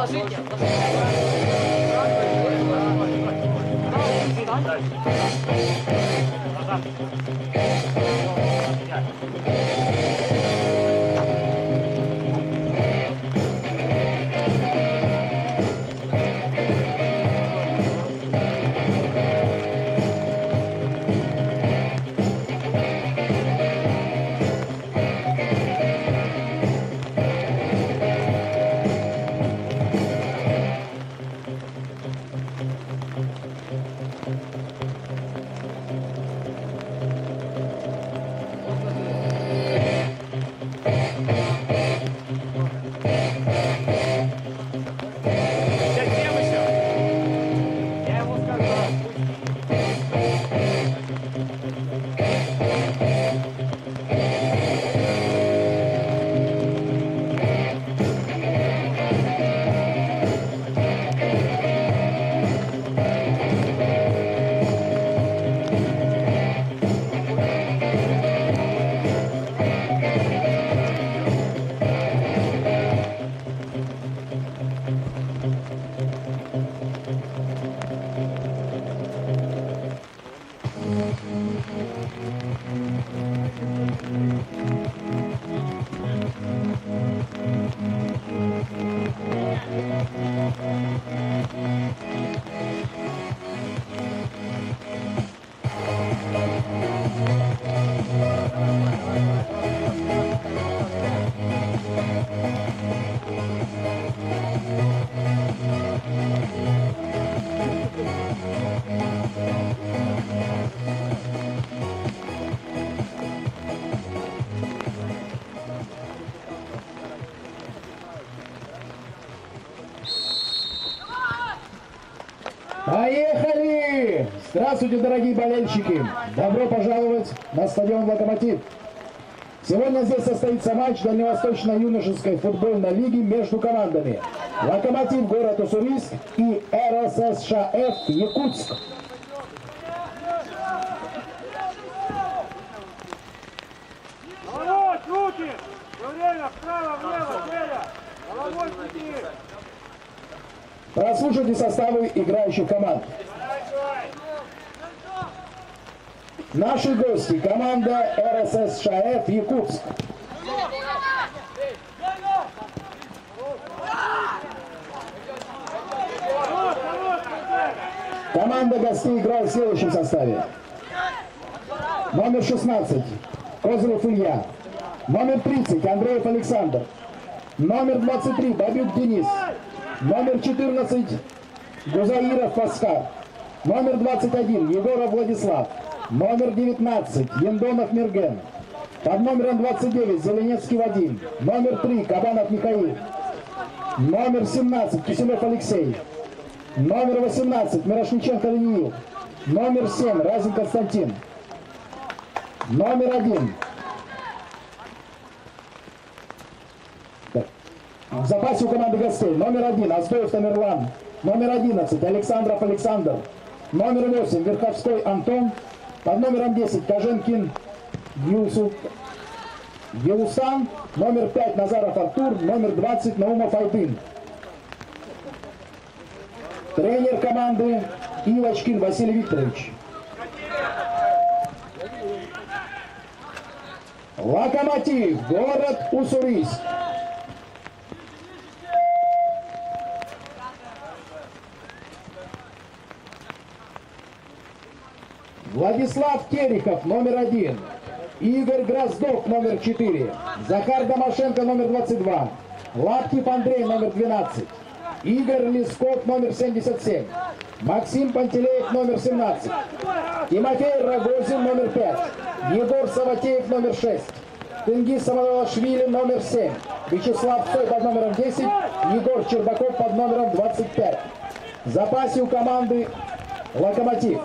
Ложите. Поехали! Здравствуйте, дорогие болельщики! Добро пожаловать на стадион «Локомотив». Сегодня здесь состоится матч Дальневосточно-юношеской футбольной лиги между командами «Локомотив» город Уссурийск и РССШФ Якутск. Руки! Все время вправо, влево, влево! Головой сиди! Прослушайте составы играющих команд. Наши гости, команда РССШФ Якутск. Команда гостей играет в следующем составе. Номер 16 Козырев Илья. Номер 30 Андреев Александр. Номер 23 Бабюк Денис. Номер 14 Гузаиров Паскар. Номер 21 Егоров Владислав. Номер 19 Ендонов Мерген. Под номером 29 Зеленецкий Вадим. Номер 3 Кабанов Михаил. Номер 17 Киселев Алексей. Номер 18 Мирошниченко Лениил. Номер 7 Разин Константин. Номер 1 в запасе у команды гостей. Номер 1 Астоев Тамерлан. Номер 11 Александров Александр. Номер 8 Верховской Антон. Под номером 10 Коженкин Елусан. Номер 5 Назаров Артур. Номер 20 Наумов Айдын. Тренер команды Ивочкин Василий Викторович. Локомотив, город Уссурийск. Владислав Терехов, номер 1. Игорь Гроздов, номер 4. Захар Домашенко, номер 22. Лаптев Андрей, номер 12. Игорь Лесков, номер 77. Максим Пантелеев, номер 17. Тимофей Рогозин, номер 5. Егор Саватеев, номер 6. Тенгиз Самодалашвили, номер 7. Вячеслав Цой под номером 10. Егор Чербаков под номером 25. В запасе у команды «Локомотив»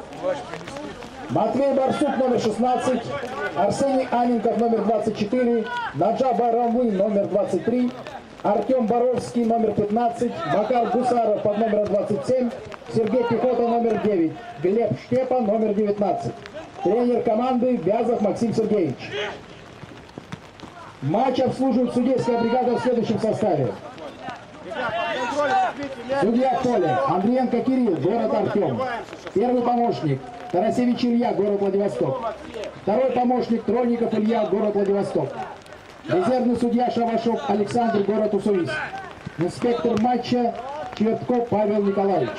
Матвей Барсук, номер 16. Арсений Аненков, номер 24. Наджа Барамвы, номер 23. Артем Боровский, номер 15. Макар Гусаров под номером 27. Сергей Пехота, номер 9. Глеб Штепа, номер 19. Тренер команды Вязов Максим Сергеевич. Матч обслуживает судейская бригада в следующем составе. Судья в поле. Андриенко Кирилл, город Артем. Первый помощник Тарасевич Илья, город Владивосток. Второй помощник Тронников Илья, город Владивосток. Резервный судья Шавашов Александр, город Уссурийск. Инспектор матча Чертков Павел Николаевич.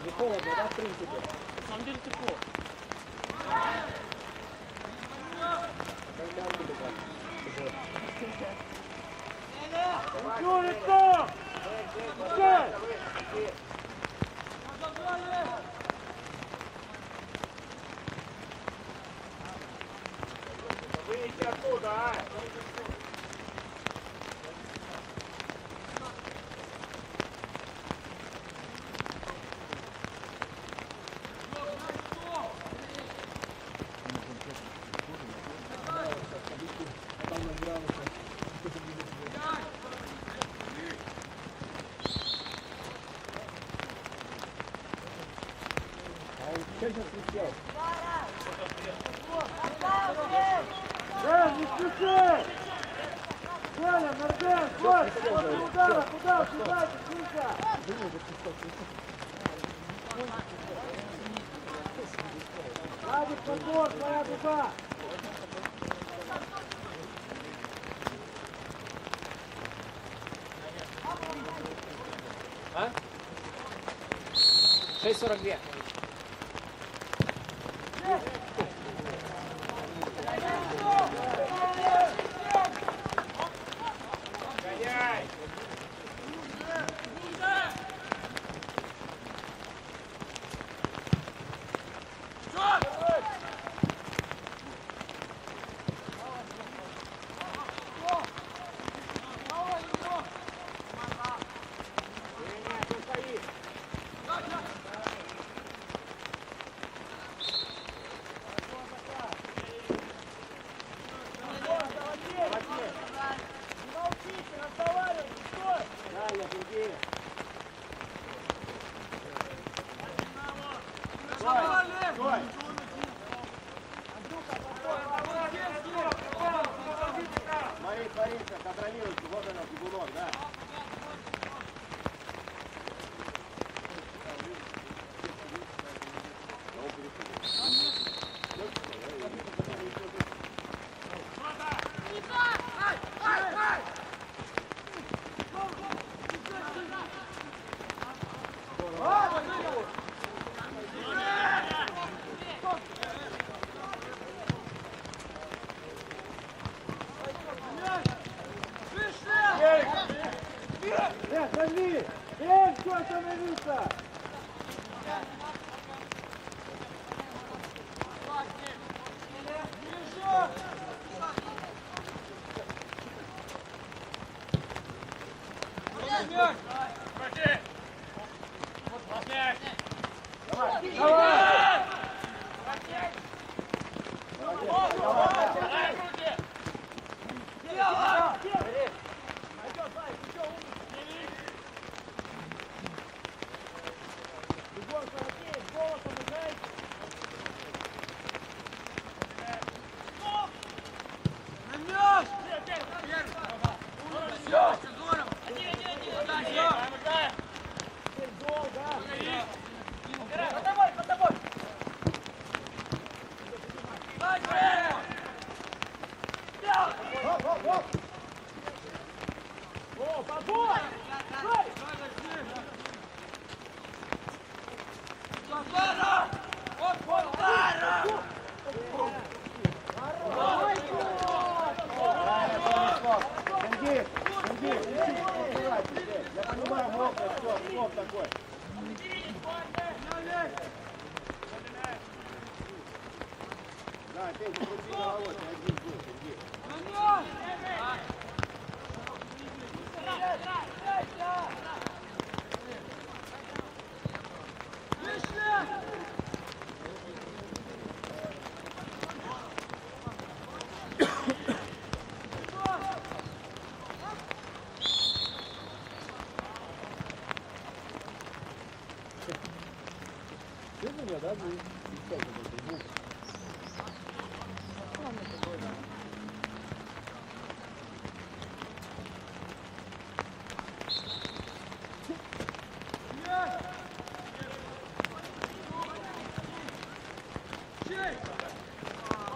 Не холодно, да, в принципе? На самом деле тепло. Юрик, выйди оттуда, а! Не спеши! Коля, Норден, Коля, после удара, куда съезжайте, Кузя? Владик, подбор, твоя дуга! А? 6:42. Смотри, контролируйте, вот она, бегунок, да?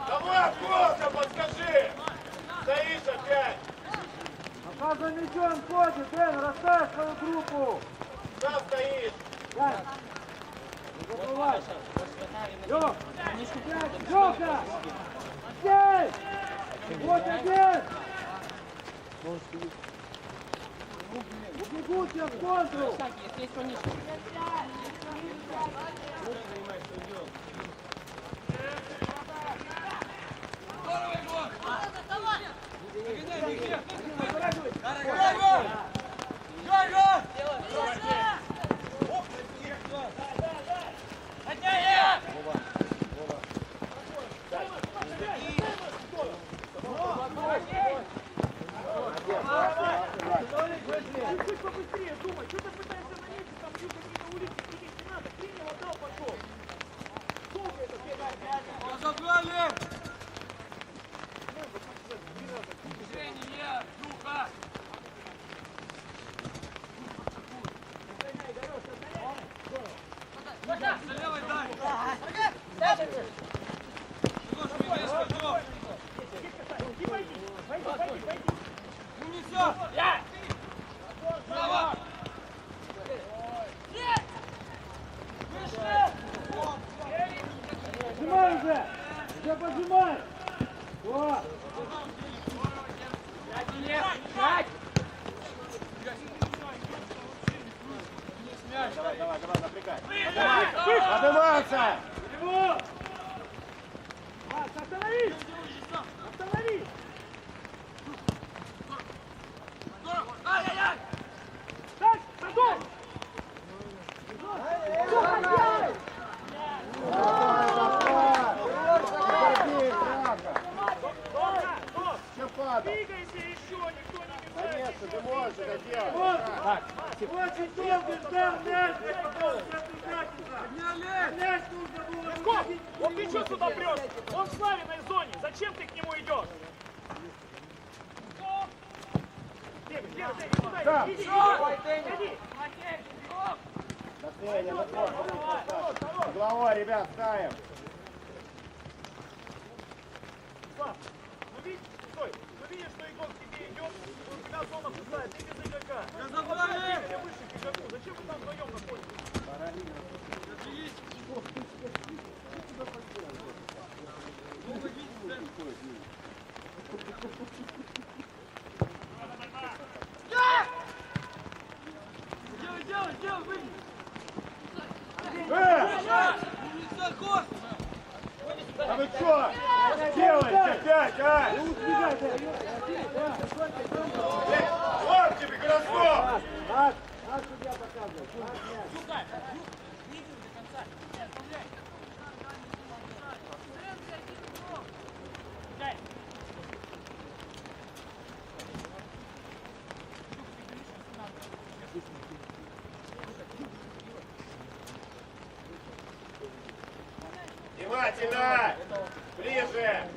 Давай, Коска, подскажи! Стоишь опять! Пока за мячом ходит, Дэн, расставь свою группу. Сам стоишь! Дань, не забывай. Лёг, Лёга! Здесь! Вот один! Убегут тебя в контру! Побыстрее думай, что ты пытаешься на месте, там бьют какие-то улицы, других не надо, принял, отдал, пошел. Долго это бегать, Разобрали! движение, духа! Левой дай! Поджимай уже! Уже поджимай! Вот! Давай, давай, давай, напрягай! Подниматься! Макс, остановись! Остановись! Так, готов! Двигайся еще, никто не мешает! Конечно, ты можешь это делать! Очень долго ждал мяч, потом мяч нужно было Лесков, он ты что сюда прешь? Он в Славиной зоне, зачем ты к нему идешь? Да. Иди! Последний, головой, ребят, ставим! Слав, ну видишь, стой, ну видишь, что игрок к тебе идет, у тебя зона пустая, ты без игрока. Разобрали! Ты выше к игроку, зачем вы там вдвоем находитесь? Делай, выйди! А вы что делаете опять, а? Вот тебе, Краснов! Судья показывает. Внимательно! Ближе!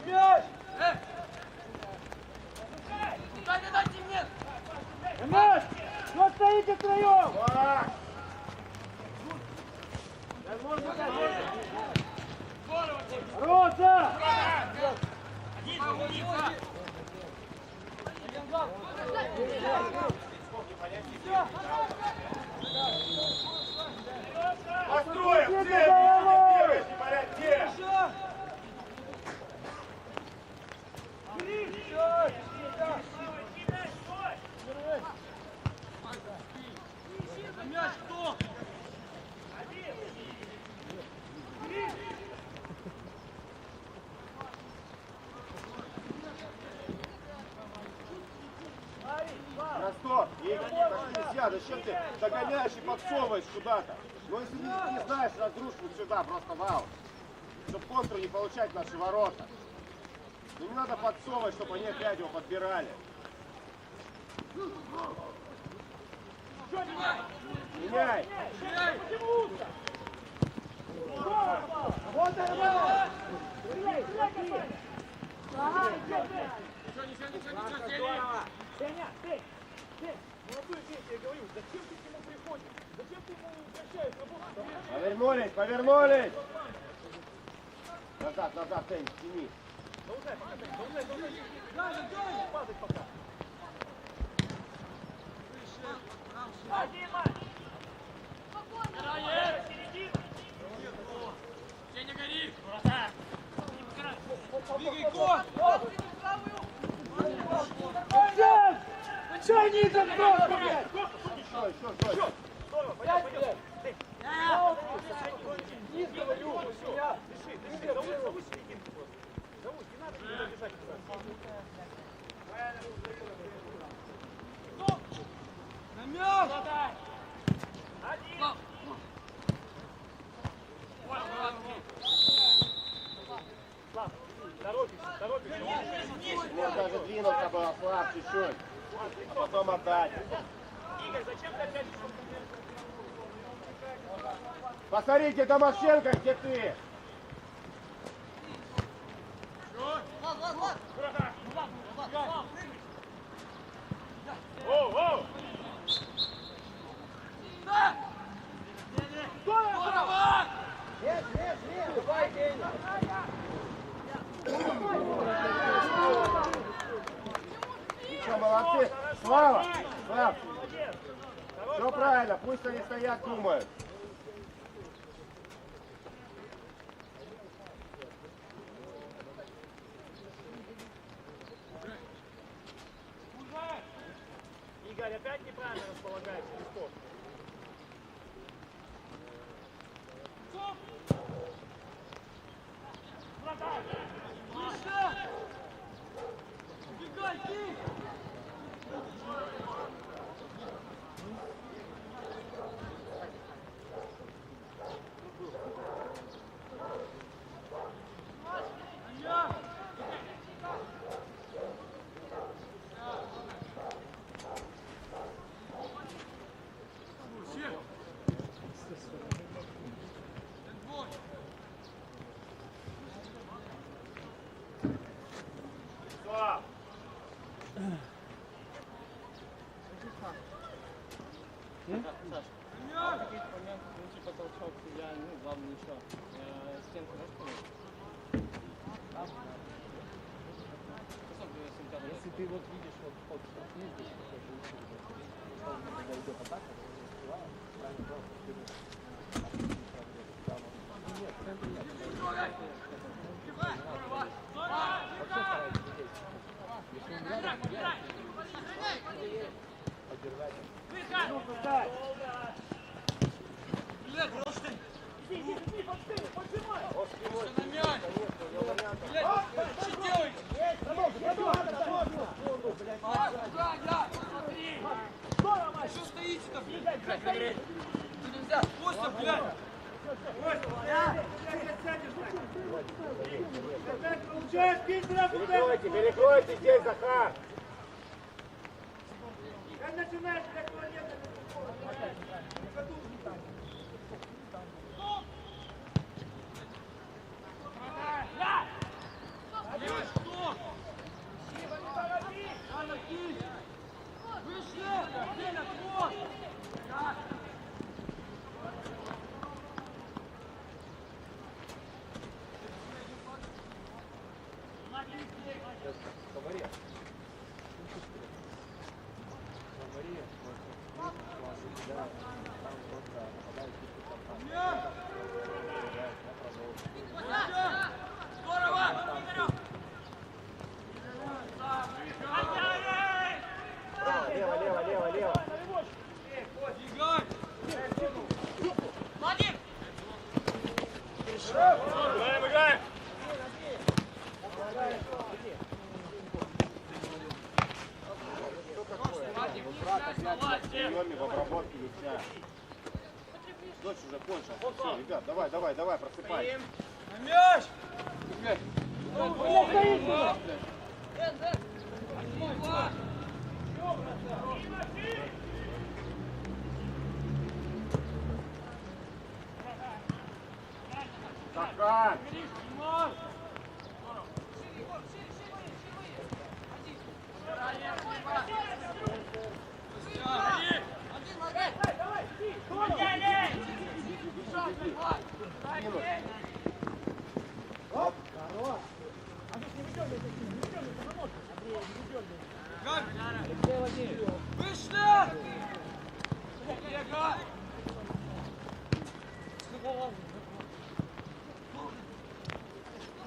Мяч! Мяч! Что стоите втроем? Два! Роза! Построим! Где? Бегайте, блядь, где? Мяч кто? Ростов, нельзя, зачем ты догоняешь и подсовываешь куда-то? Ну если не знаешь, разрушь вот сюда, просто вау. Чтобы контру не получать в наши ворота. Ну не надо подсовывать, чтобы они опять его подбирали. Меняй! Вот это! Сеня, ты! Молодой дети, я говорю, зачем ты к нему приходишь? Зачем ты ему возвращаешь работу? Повернулись! Назад, Тень, сними. Должна пока. Дай, падать пока. Один матч. Сеня, гори! Двигай Чё не идет просто, блядь? Еще. Здорово, понятно, блядь. Низ говорю, я. Дыши, зовут серединку просто. Зовут, не надо никуда бежать. На мяч! Один. Торопишься. Может даже двинуться было, ослабь чуть-чуть. А потом отдать. Игорь, зачем ты опять? Посмотрите, Томашенко, где ты? Оу! Ничего, молодцы. Слава! Все правильно, пусть они стоят, думают. Игорь, опять неправильно располагаешься, Лесков. Бегай, ты! Слав! Если ты вот видишь вот ход снизу, когда идет атака, правильно просто нет, в центре нет. Вообще стараются людей. Если он рядом, поддержать. Иди, поджимай! На мяч! Блядь, что делаете? Смотри! Что стоите-то, блядь? Нельзя! Костя, блядь! Перекройте здесь, Захар! Как начинаешь, как Дочь уже кончил. Все, ребят, давай, давай, давай, просыпай. Мяч! Захар!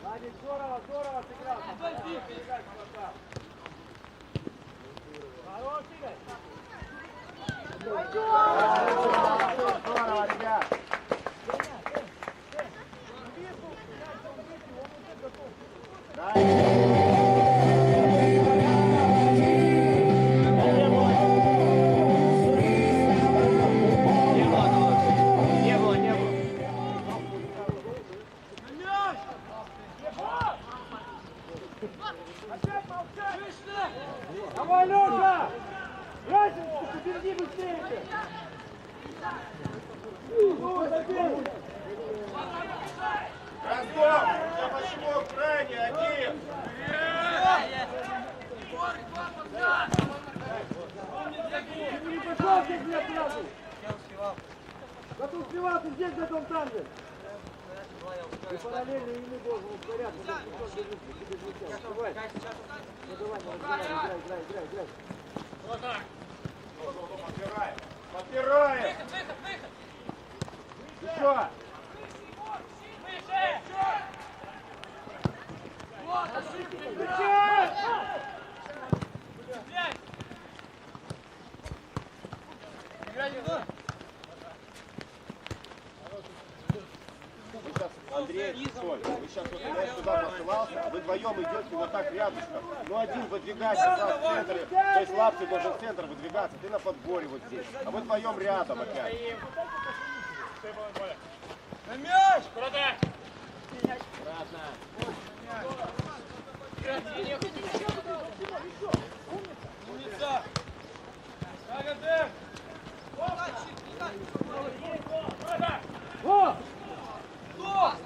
Владик, здорово, здорово сыграл. Хорош, Игорь. Здорово, ребят! Давай, Лёша! Разницу, попереди быстрее! Ну, забей! Ростов! Я почему крайне один? Ты не пошел здесь, блядь, сразу! Да ты успевал, ты здесь готов там же! Ты параллельно ему должен ускоряться, без летел. Давай! Ну давай, играй! Подбираем! Подбираем! Еще! Вы сейчас, Андрей, Соль, вы сейчас вот я сюда посылался, а вы вдвоем идете вот так рядышком. Ну один выдвигайся сразу в центре, то есть Лапти должен в центр выдвигаться, ты на подборе вот здесь. А вы вдвоем рядом опять. На мяч! Умница! Шагатек! О!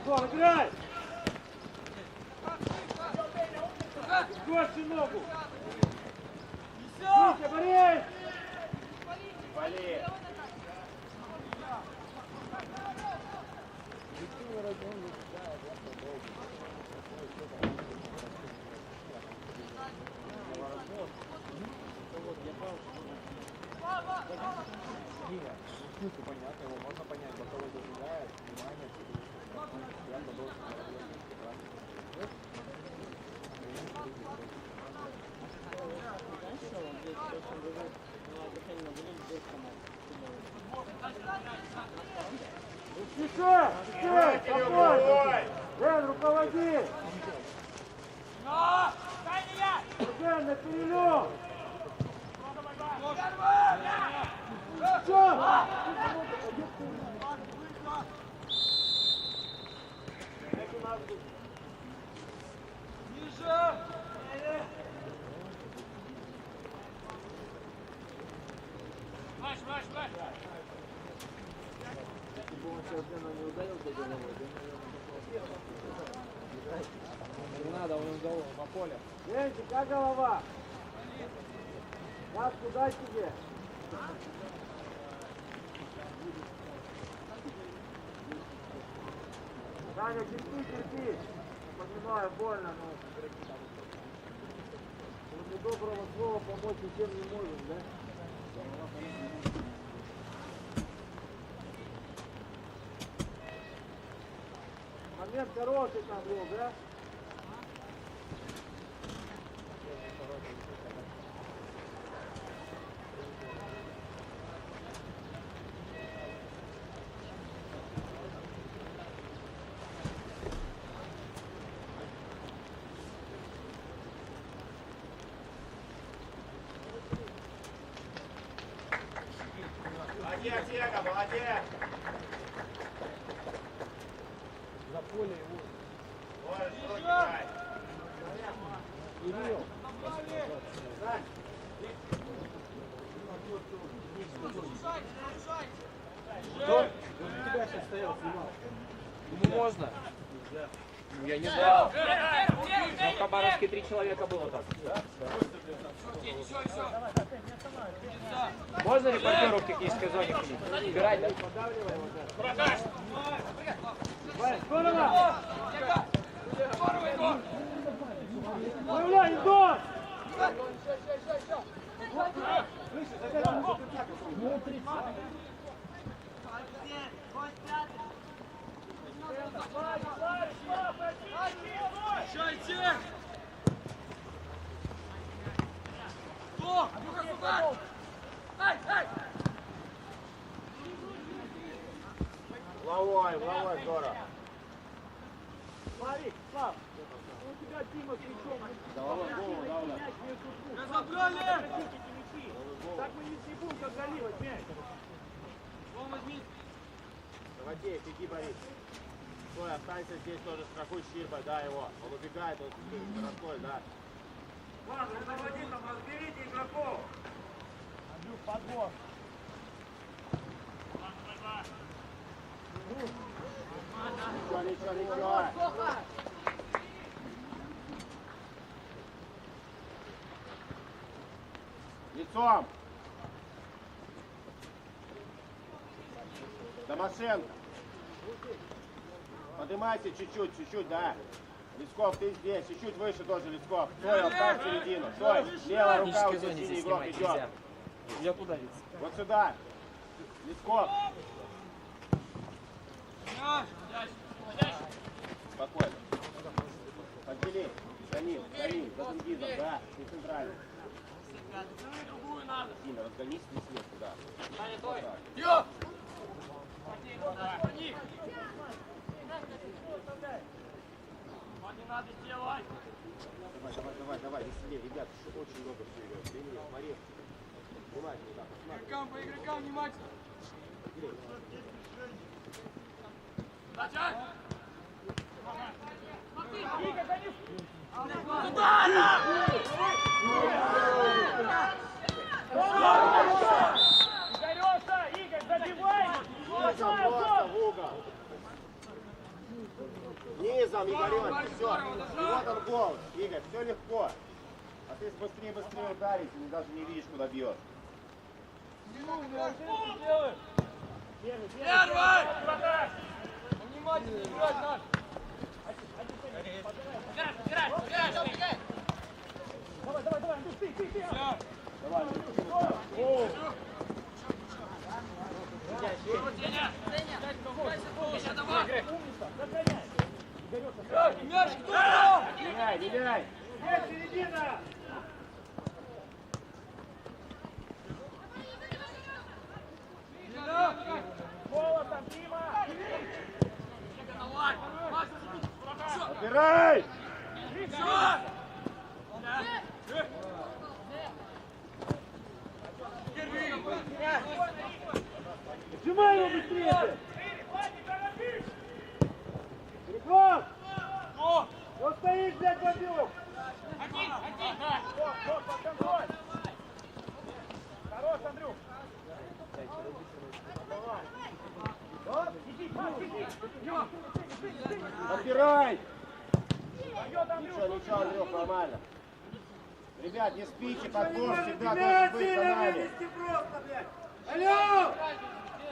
Гол, играй! Сгорьте ногу! Витя, Борис! Вали! Смысл понятно, его можно понять, боковой добивает, внимание, приятно должен Тише! Тише! Спокойно! Дэн, руководи! Дэн, на перелём! Все! Ниже! Не надо, он голову по полю. Денчик, как голова? Как, куда тебе? Саня, терпи. Понимаю, больно, но... После доброго слова помочь ничем не можем, да? Момент хороший там был, да? Один! Олега, молодец! За поле его. Можешь руки брать. Кирилл. Кто? Тебя сейчас стоял, снимал. Ему можно? Я не знаю. Но в Хабаровске 3 человека было там. Можно репортеру в технической зоне убирать, да? Здорово! Проявляй, идут! Головой, здорово. Смотри, Слав, у тебя Дима с мячом. Головой, голову, голову. Мяч между двух. Разобрали! Так мы не будем как заливать мяч. Давайте, иди, Борис. Стой, останься здесь тоже, страхуй Щирба, да, его. Он убегает, он скоростной, да. Ладно, заводи там, разберите игроков. Андрюх, подбор. Ничего. Лицом. Домашенко. Поднимайся чуть-чуть, да. Лесков, ты здесь, чуть-чуть выше тоже, Лесков. Стой, оставь середину. Стой, левая рука у тебя синий игрок идет. Я куда ведь? Вот сюда. Лесков. Спокойно. Отдели. За ним, за Тенгизом, да, не центрально. Дима, разгонись вниз туда. Давай, веселее, ребят, еще очень много всего. Времени, смотри. Внимательно, да, посмотри. По игрокам внимательно. Игореша, Игорь, забивай! Низом просто в угол. Низом, Игорёнь, все. И вот он гол. Игорь, все легко. А ты быстрее ударить, и даже не видишь, куда бьешь. Первый! Внимательно играть надо. Давай, Андрюш, ты. Давай, Мяч кто? меняй. Есть середина! Молотом, Дима! Отбирай! Сжимай его быстрее! Переход! Он стоит, блядь, Бабюк! Вот, под контроль! Хорош, Андрюх! Отбирай! Пойдет, Андрюх! Ничего, Андрюх, нормально. Ребят, не спите, подбор всегда должен быть за нами. Просто, блядь! Алло!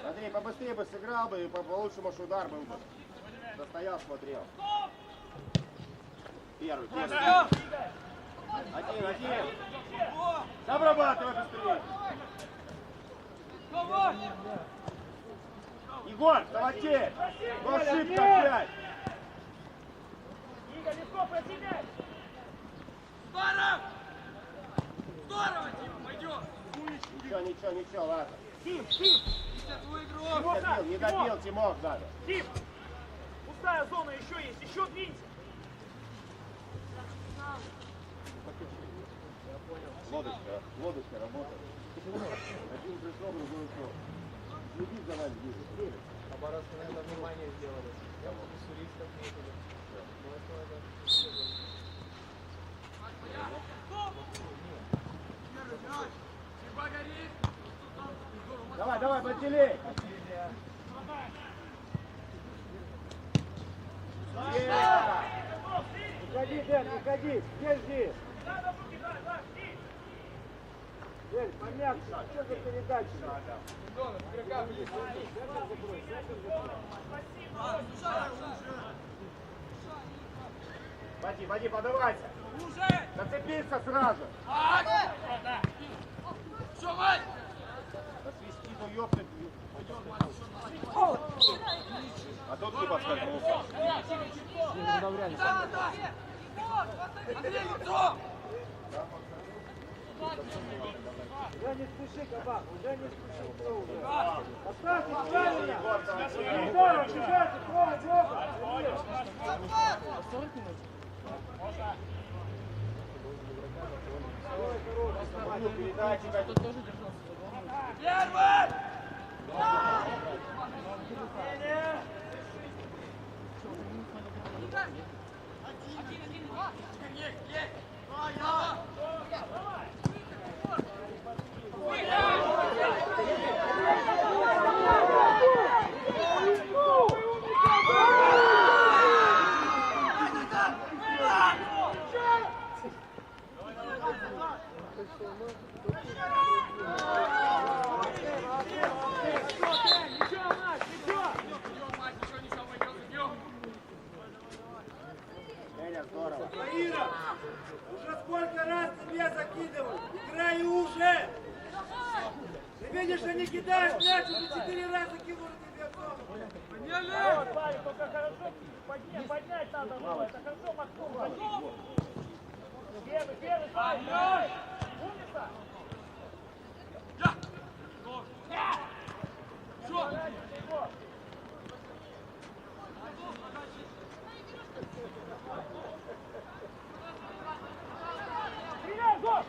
Андрей, побыстрее бы сыграл бы, и получше, может, удар был бы. Достоял, смотрел. Первый. Один. Обрабатывай быстрее. Егор, давайте! Ну ошибка опять! Игорь, легко просидеть! Здорово, Дима, пойдем. Ничего, ладно. Тим! Это твой игрок. Не добил, Тимок надо. Тим! Пустая зона еще есть, еще двинься! Лодочка работает. Один пришел, другой ушел. Следи за вами, вижу. Хабаровск на это внимание сделали. Я помню, суристов метили. Но это Давай, давай, поделей. Уходи, Дэн, уходи. Здесь жди. Дэн, помягче. Что за передача? Води, води, подавайся. Зацепиться сразу. Посвисти, ну ёпты. А тот кто подскользнулся? Уже не спеши, Кабак, уже не спеши. Все уже. Оставьте правильно. Здорово, бежайте, трое, Ира, уже сколько раз тебе закидывают? Играй уже! Ты видишь, что не кидаешь мяч, уже 4 раза кинули тебе в ногу. Славик, только хорошо поднять надо было. Это хорошо Максим. Первый, Славик. Умница. Стреляй, Гош!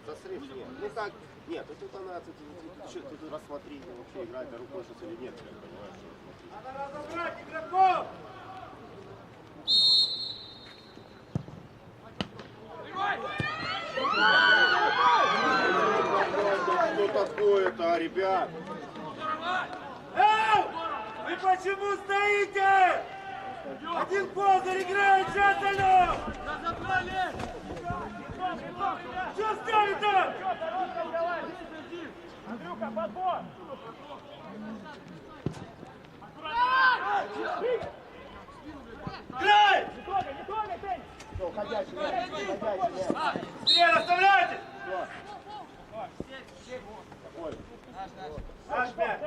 Засрыв нет. Ну как? Нет, тут она, тут рассмотри, вообще играет рукой сейчас или нет, понимаешь? Надо разобрать игроков! Что такое-то, ребят? Эй! Вы почему стоите? Один Козырь играет, сейчас оно! Что стали-то? Андрюха, подбор! Край! Не трогай, Тень! Все, ходячий, ходячий. Стрель, оставляйте! Наш мяч.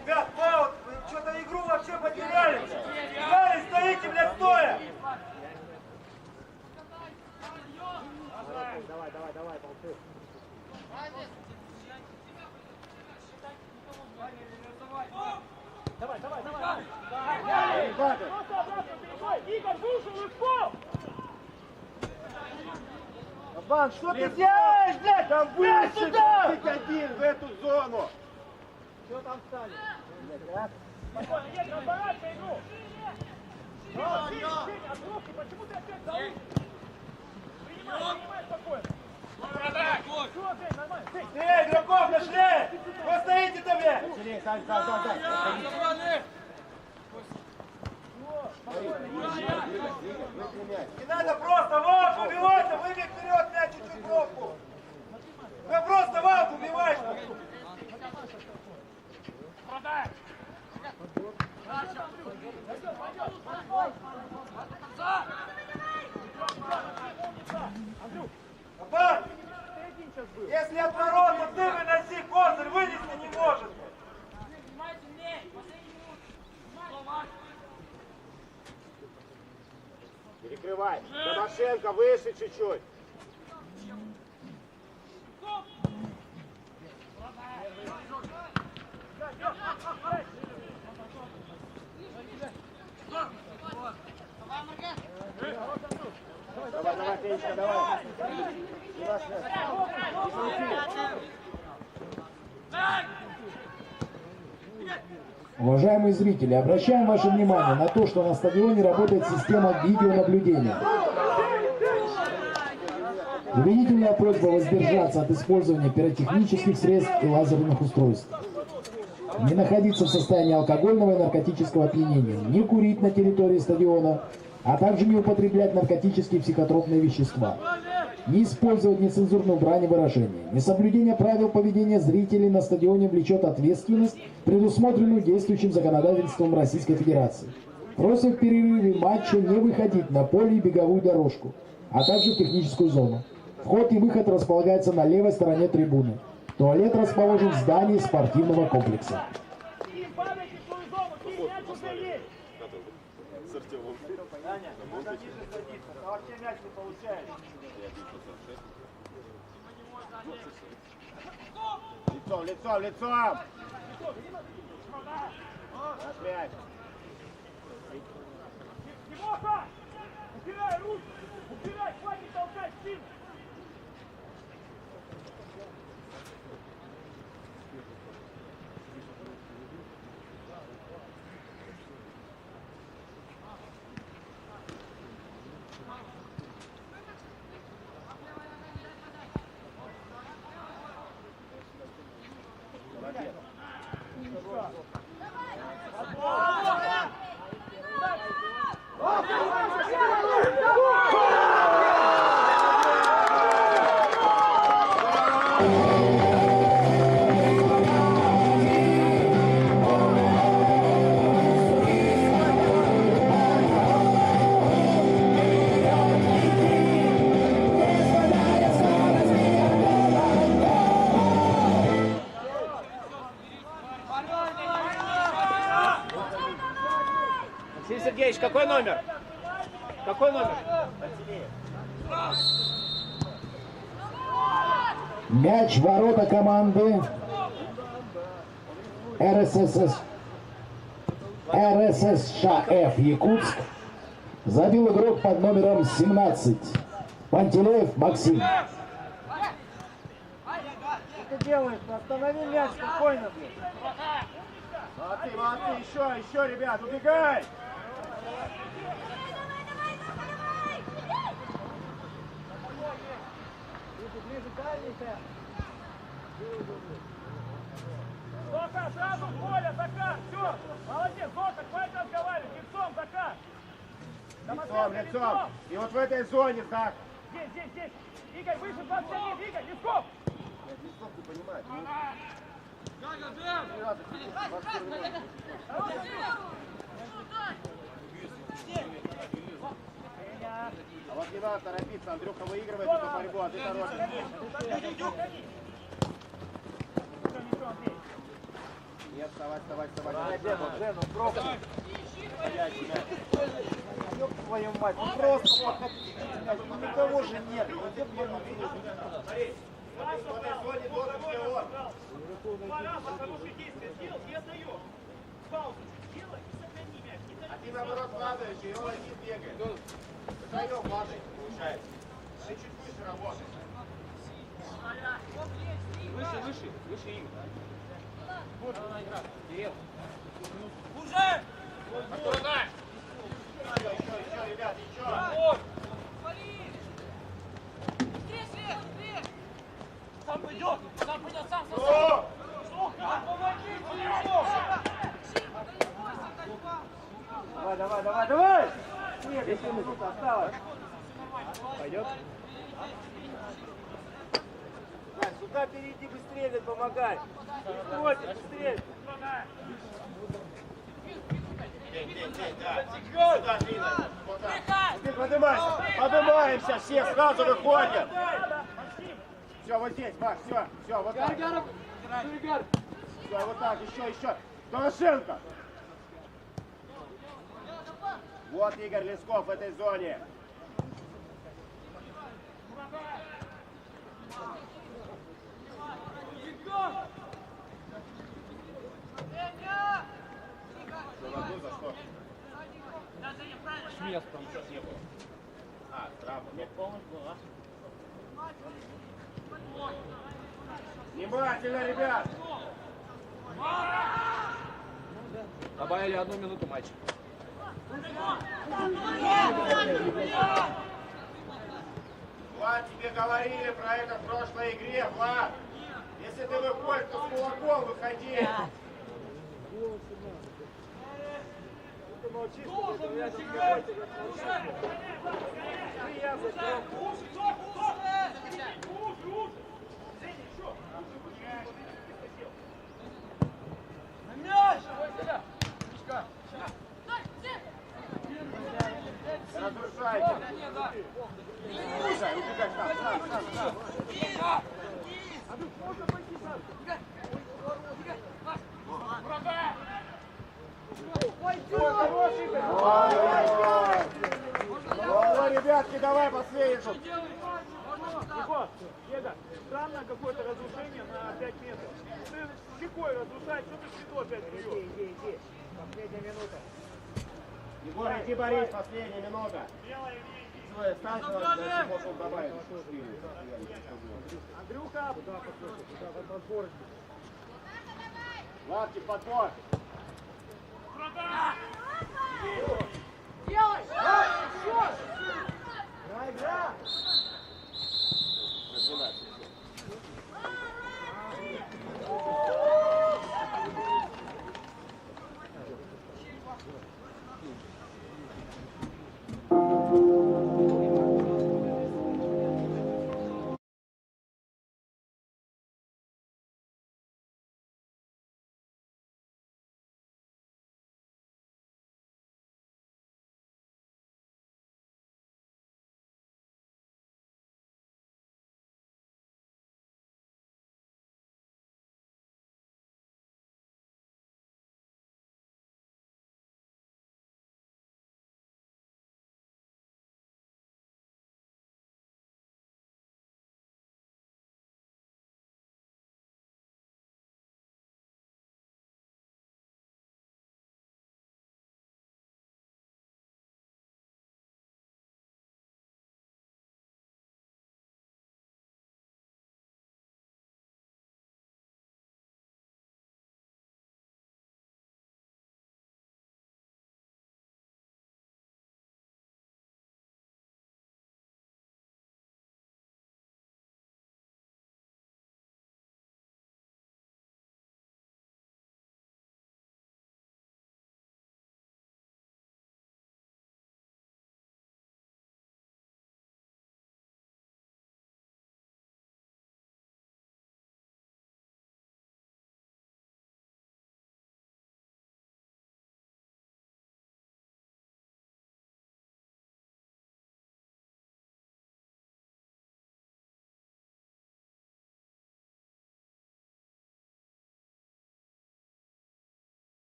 Ребят, фаул, вы что-то игру вообще потеряли. Играли, стоите, блядь, стоя. Давай, полты. Давай! Ребята, Просто обратно перебой! Игорь, вышел из пол! Бан, что ты делаешь, блядь? там Блядь, выше, сюда! один в эту зону. Что там стали? Спокойно, едь, разворачивай игру! Женя, отброски, почему ты опять за ум? Принимай спокойно! Все, Жень, нормально, Жень! Эй, игроков нашли! Вы стоите-то, блядь? Сергей, дай. Не надо просто валк убивайся, выбег вперед, блядь, чуть-чуть ногу. Вы просто валк убиваешь. Продай! Андрюх, Папа, ты один сейчас был. если от ворот, то ты выноси, Козырь вынести не может. Открывай. Домашенко выше чуть-чуть. Давай, давай, Пенечка, давай. Уважаемые зрители, обращаем ваше внимание на то, что на стадионе работает система видеонаблюдения. Убедительная просьба воздержаться от использования пиротехнических средств и лазерных устройств. Не находиться в состоянии алкогольного и наркотического опьянения, не курить на территории стадиона, а также не употреблять наркотические и психотропные вещества. Не использовать нецензурную брань и выражения. Несоблюдение правил поведения зрителей на стадионе влечет ответственность, предусмотренную действующим законодательством Российской Федерации. Просим в перерыве матча не выходить на поле и беговую дорожку, а также в техническую зону. Вход и выход располагаются на левой стороне трибуны. Туалет расположен в здании спортивного комплекса. И падайте в свою зону, и мяч уже есть. Даня, надо ниже садиться, а вообще мяч не получается. Лицом, лицом, лицом. Наш мяч. Тимоха! Упирай руки! Упирай, хватит толкать спину! Максим Сергеевич, какой номер? Какой номер? Мяч в ворота команды РССШФ Якутск забил игрок под номером 17 Пантелеев Максим. Что ты делаешь? Останови мяч спокойно, блин. Молодцы, молодцы. Еще, ребят, убегай. Зока, сразу в поле, Закар! Все! Молодец, Зока, хватит разговаривать! Лицом, Закар! Лицом. И вот в этой зоне, так. Здесь! Игорь, выше 21, Игорь, Лесков! Не понимаешь. А вот не надо торопиться, Андрюха выигрывает эту борьбу, а ты торопишься. Нет, вставай. Жен, он просто... Ёб твою мать, ну просто походи. Ну никого же нет. Ну где бы я Смотри, в этой зоне должен сделать. Пора, хорошие действия сделал и отдаешь. Паузу делай и сохрани мяч. А ты наоборот падаешь, и он один бегает. Вдвоем падает, получается. Ты чуть выше работаешь. Выше им. Вот она игра. Кирилл. Еще, ребят, еще. Сам пойдет, сам. О! Давай! Нет, если минута осталось. Пойдет? Вань, сюда перейди быстрее, помогай. Против, быстрее. Сюда, Лина. Вот так. Теперь поднимаемся все, сразу выходим. Все, вот здесь, Макс, все, вот так. Все, вот так, еще. Дорошенко. Вот Игорь Лесков в этой зоне. Внимательно, ребят! Добавили 1 минуту матча. Влад, тебе говорили про это в прошлой игре, Влад. Если ты выходишь, то с кулаком выходи. Ты молчишь, что ты рядом с тобой, ты молчишь. Ты явно прав. Разрушайте. Убегай, убегай, сам. Можно пойти сам. Ой, ребятки, давай последний тут. Егор, Ега, странное какое-то разрушение на 5 метров. Ты рекой разрушаешь, что ты в седло опять бьешь? Иди. Последняя минута. Егор, иди борись, последняя минута. Стань, если можешь добавить. Андрюха, куда послушай, куда в подборочку. Ладки, подбор. Делай! Игра! Начинать.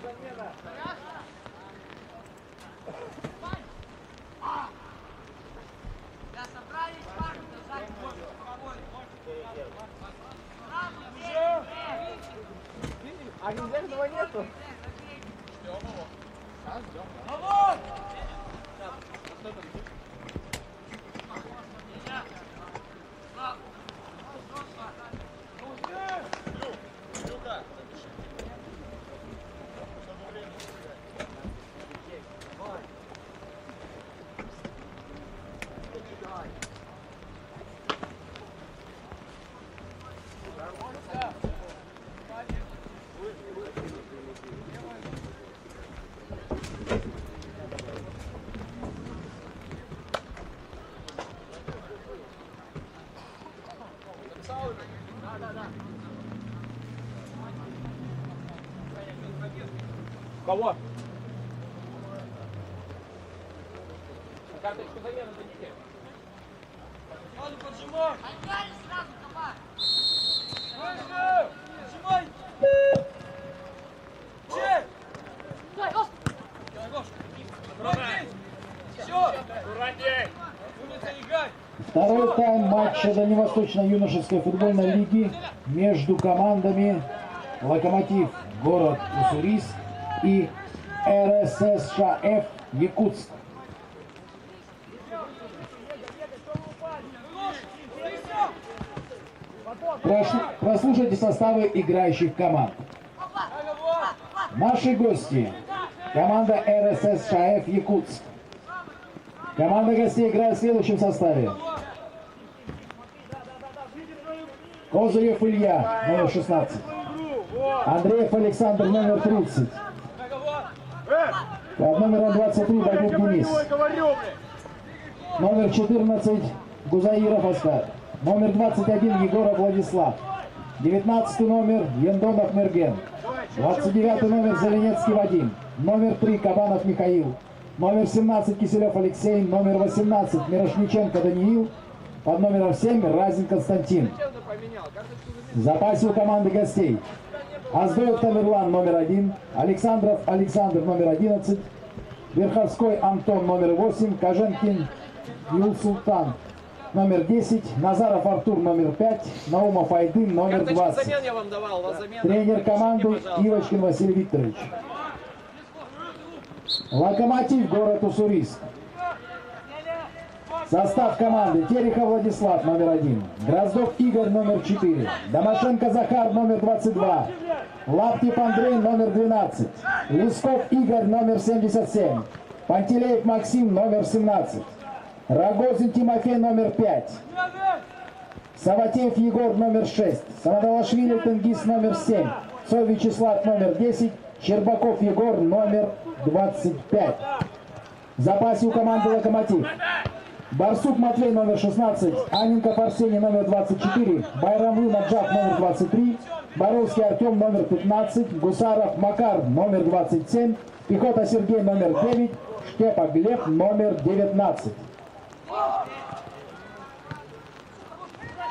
замена. А резервного нету? Кого? Карточку замены дадите. Второй тайм матча Дальневосточной юношеской футбольной лиги между командами «Локомотив» город Уссурийск и РССШФ Якутск. Прослушайте составы играющих команд. Наши гости. Команда РССШФ Якутск. Команда гостей играет в следующем составе. Козырев Илья, номер 16. Андреев Александр, номер 30. Под номером 23 Багут Денис. Номер 14 Гузаиров Оскар. Номер 21 Егоров Владислав. 19 номер Ендонов Мерген. 29 номер Зеленецкий Вадим. Номер 3 Кабанов Михаил. Номер 17 Киселев Алексей. Номер 18 Мирошниченко Даниил. Под номером 7 Разин Константин. В запасе у команды гостей: Аздоев Тамерлан, номер 1, Александров Александр, номер 11, Верховской Антон, номер 8, Коженкин Юлсултан, номер 10, Назаров Артур, номер 5, Наумов Айдын, номер 20. Я вам давал, у вас замена. Тренер команды Ивочкин Василий Викторович. Локомотив, город Уссурийск. Состав команды: Терехов Владислав, номер 1, Гроздов Игорь, номер 4, Домашенко Захар, номер 22, Лаптев Андрей, номер 12, Лесков Игорь, номер 77, Пантелеев Максим, номер 17, Рогозин Тимофей, номер 5, Саватеев Егор, номер 6, Самодалашвили Тенгиз, номер 7, Цой Вячеслав, номер 10, Щербаков Егор, номер 25. В запасе у команды «Локомотив» Барсук Матвей, номер 16, Аненков Арсений, номер 24, Байрамлы Наджат, номер 23, Боровский Артем, номер 15, Гусаров Макар, номер 27, Пехота Сергей, номер 9, Штепа Глеб, номер 19.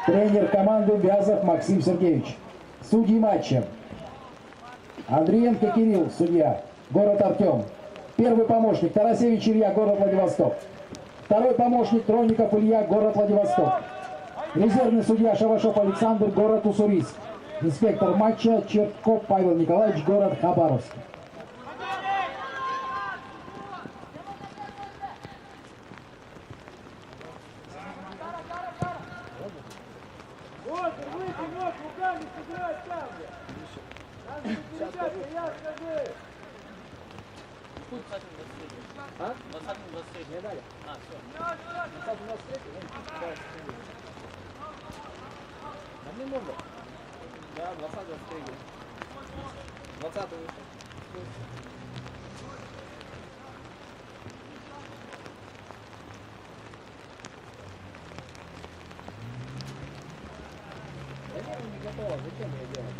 Тренер команды Вязов Максим Сергеевич. Судьи матча: Андриенко Кирилл, судья, город Артем. Первый помощник Тарасевич Илья, город Владивосток. Второй помощник Тронников Илья, город Владивосток. Резервный судья Шавашов Александр, город Уссурийск. Инспектор матча Чертков Павел Николаевич, город Хабаровск. Вот, выйди, ног руками сыграть там же. Там же передача, я скажи. А? 20-23. Не дали? А, все. 20-23? Да не много. Да, 20-23. 20 не готово. Зачем ее делать?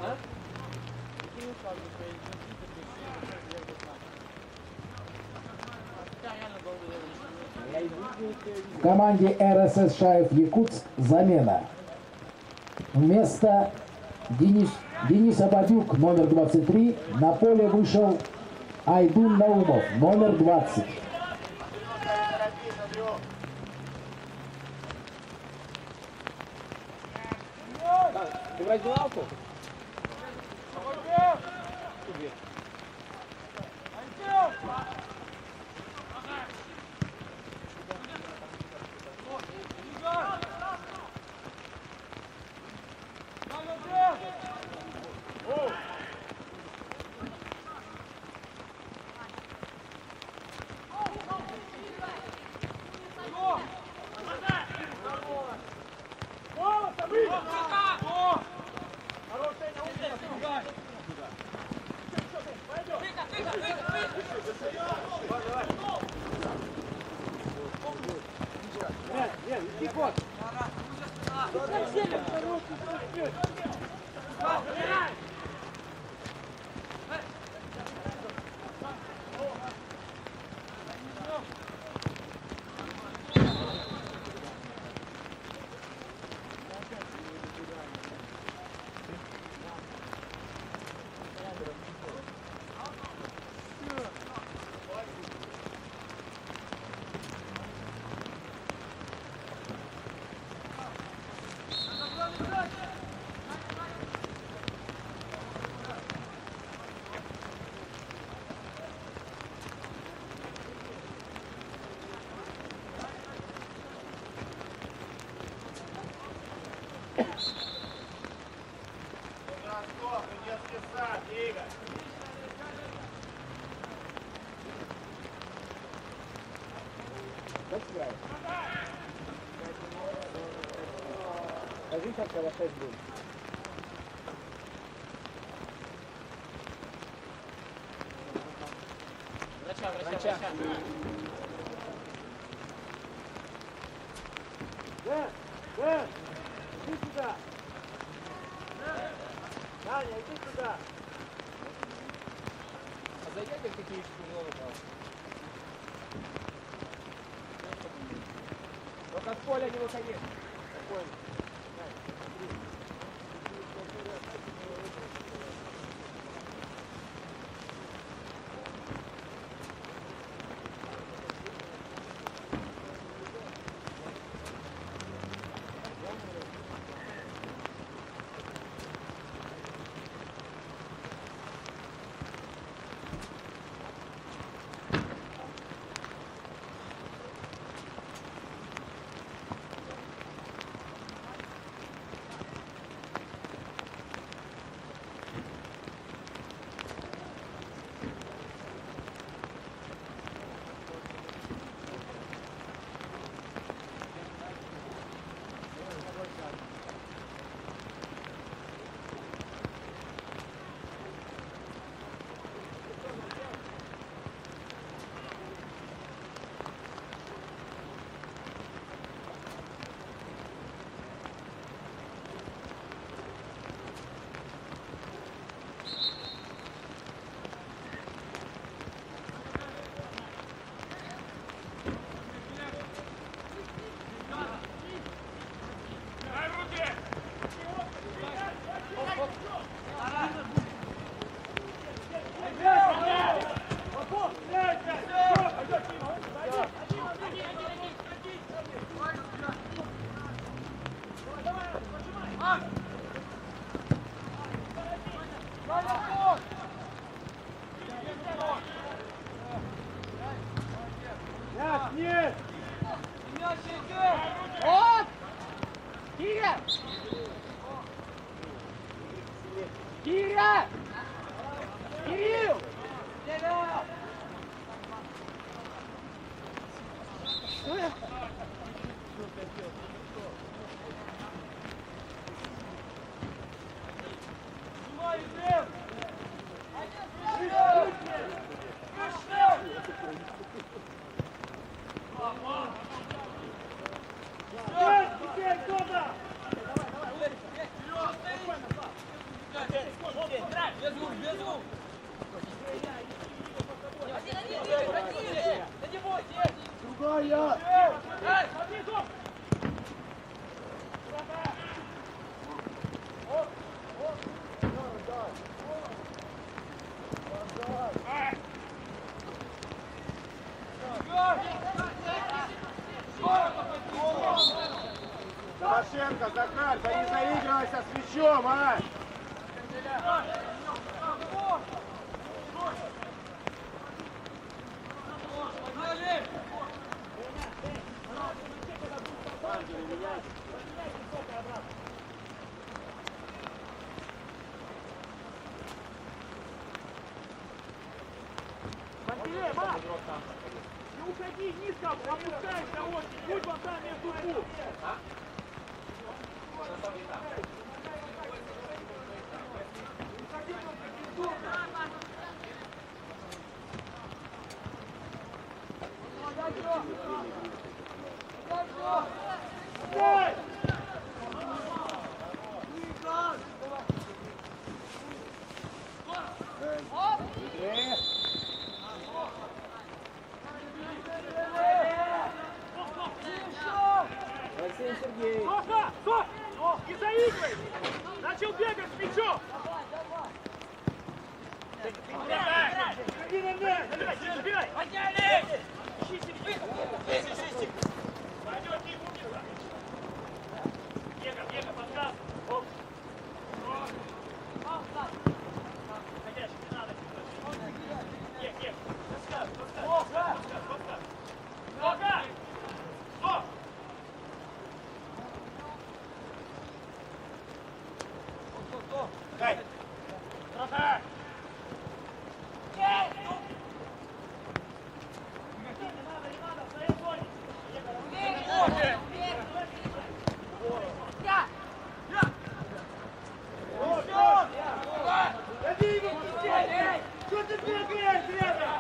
А? В команде РСС Шаев Якутск замена. Вместо Денис Абадюк, номер 23. На поле вышел Айдун Наумов, номер 20. Ты в раздевалку? Нет, иди кот. Ростов, и детский сад, Игорь. Скажи, как когда 6 будет. Врача. Дэн, иди сюда. Даня, иди сюда. А зайдете в какие-то тяжелые палки? Только с поля не выходи. Спокойно. Нет! Вот! Киря! Киря! Кирилл! Тимошенко, Захар, да не заигрывайся с мячом, а! Пантелей, Макс! Не уходи низко, опускайся очень, будь вот там между двух. Стой! Алексей Сергеевич. Стоп! Стоп! Не заигрывай! Начал бегать с мячом! Иди на мяч! Забирай! Ищи середину! Пойдет, не умница! Бега, подказ! Оп! Ходящий, не надо! Бег! Подсказ! Нога! Стоп! Дай! Трата! Что ты бегаешь, рядом?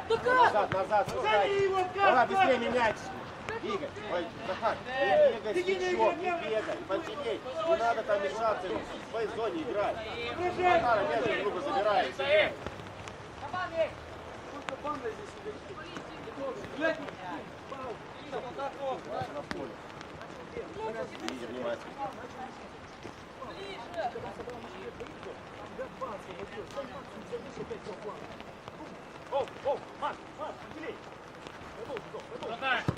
Назад, Гони его, как? давай, быстрее менять! Игорь, ой, Захар, не бегай с мячом, не бегай, Пантелей, не надо там мешаться, в своей зоне играть. Захара мяч грубо забирает. Видите, внимательно. Оу, Макс, Пантелей!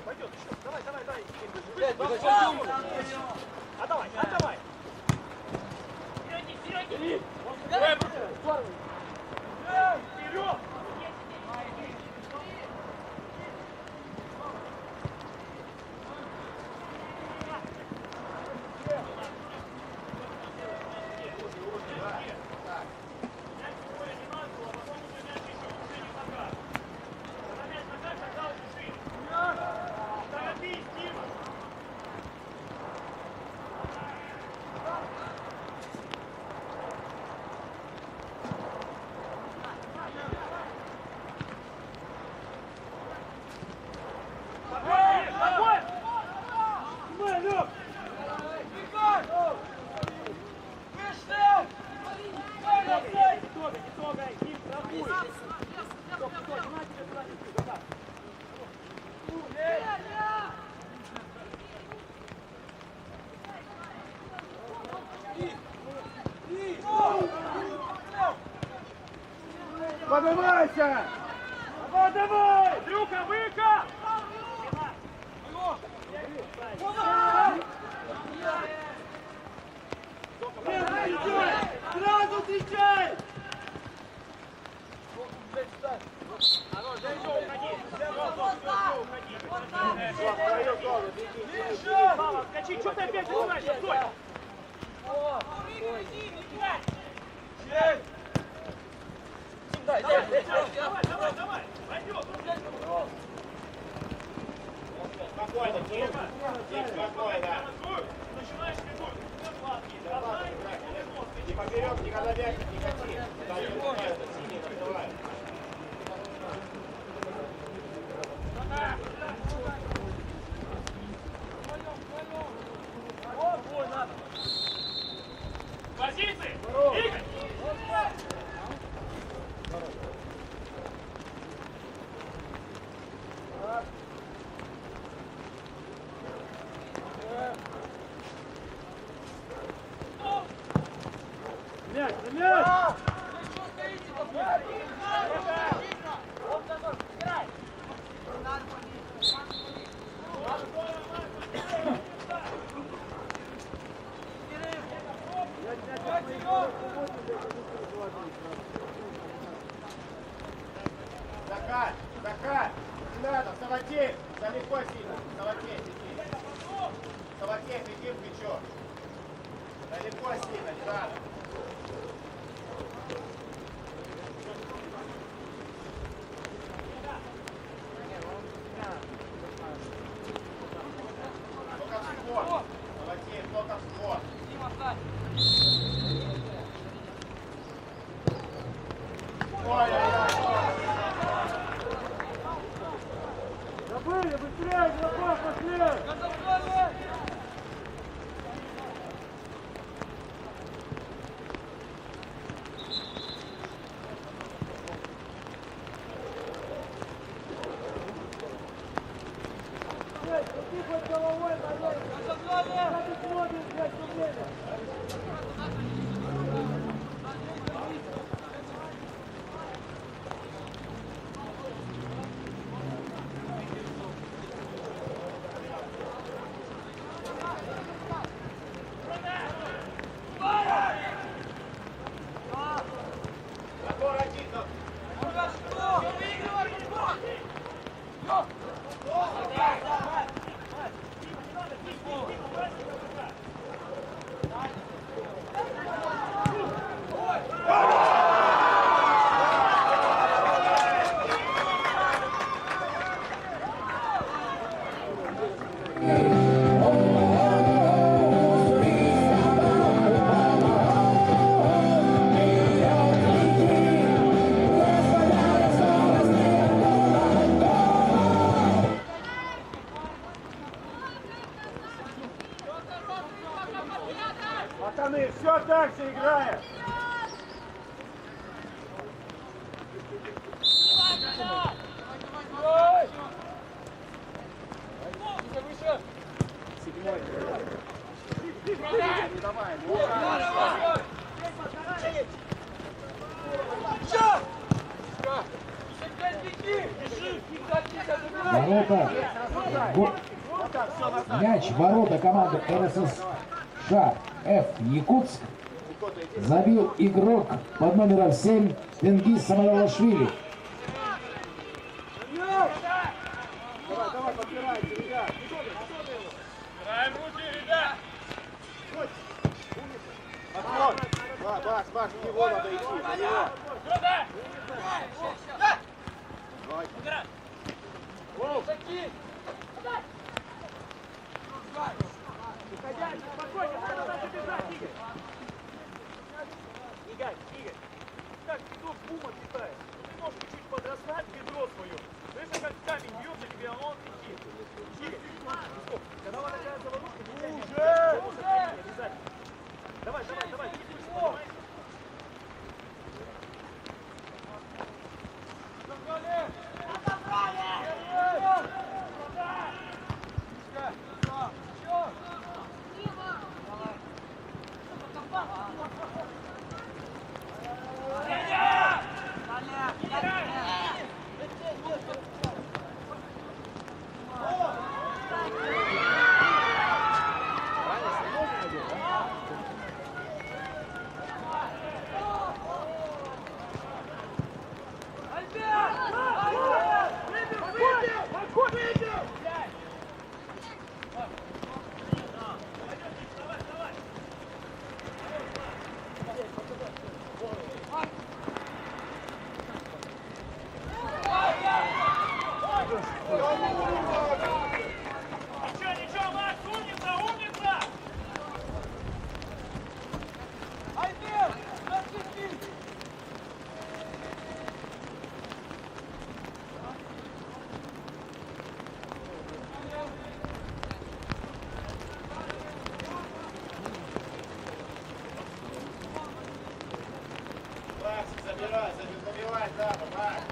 Пойдет, еще, давай! Отдавай! Вперед! Поднимайся! Давай! Дрюка, выход! Сразу встречай! Мама, скачи, что ты опять занимаешься? Стой! Давай! Пойдем! Спокойно, тихо, спокойно. Начинаешь бегать. Не поперек, никогда мяч не кати. Да, не бывает, синий накрывает. Позиции! Игорь! Салатеев, далеко сильно. Салатеев, иди. Салатеев, иди в плечо. Далеко сильно, не надо. Только в спорт. Салатеев, только в спорт. Ой-ой-ой. Забыли, быстрее, Златов, пошли! Блядь, крути хоть головой, блядь! Когда ты смотришь, блядь, всё время? Забор один, да. Пацаны, все так же играем! Ворота. Мяч в ворота команды РСС Ф Якутск забил игрок под номером 7 Тенгиз Самойлашвили. Давай, давай, подбирайте, ребят! Играем руки, ребят! Отход. Макс, в него надо идти, на него. Сюда! Давай. Спокойно, надо дальше бежать, Игорь! Игорь, как бедро в бум отлетает. Ты можешь чуть подрастать бедро свое. Слышишь, как камень бьется тебе, а он летит. Игорь, когда он играет за ловушку, нельзя не обязательно. Давай, поднимайся. Ничего, Макс, умница! Макс, забивай, запад, Макс.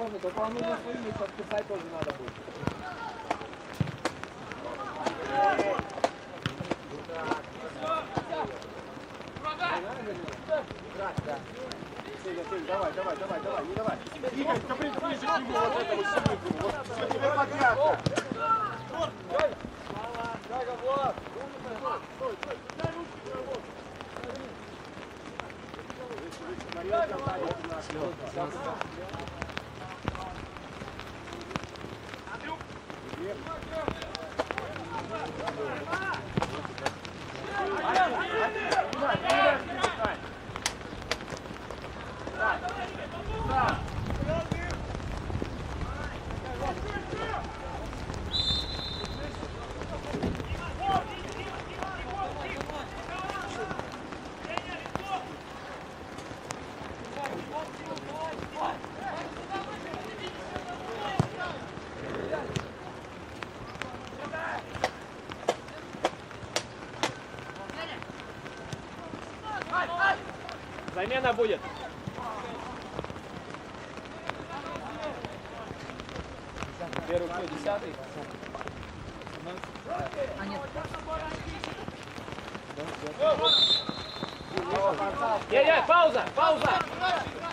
Можно, только вам нужно свою мяч отписать тоже надо будет. Давай, не давай. Игорь, ближе к нему, вот этому синенькому. Вот все тебе подряд. Замена будет. Первый кто? 10-й? Нет, пауза!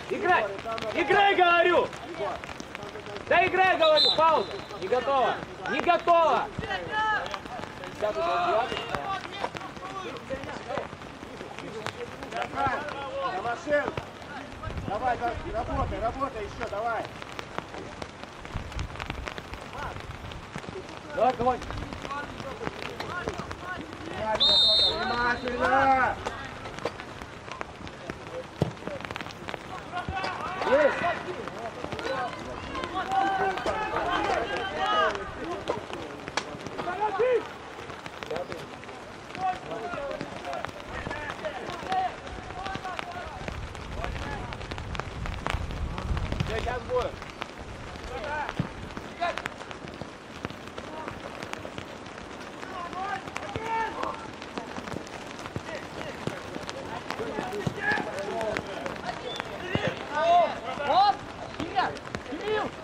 Играй! Играй, говорю! Да играй, говорю! Пауза! Не готово! Не готово! 10-й, 29-й? Домашен! Давай, работай еще, давай! Давай, давай! Внимательно! Есть! Сейчас будет!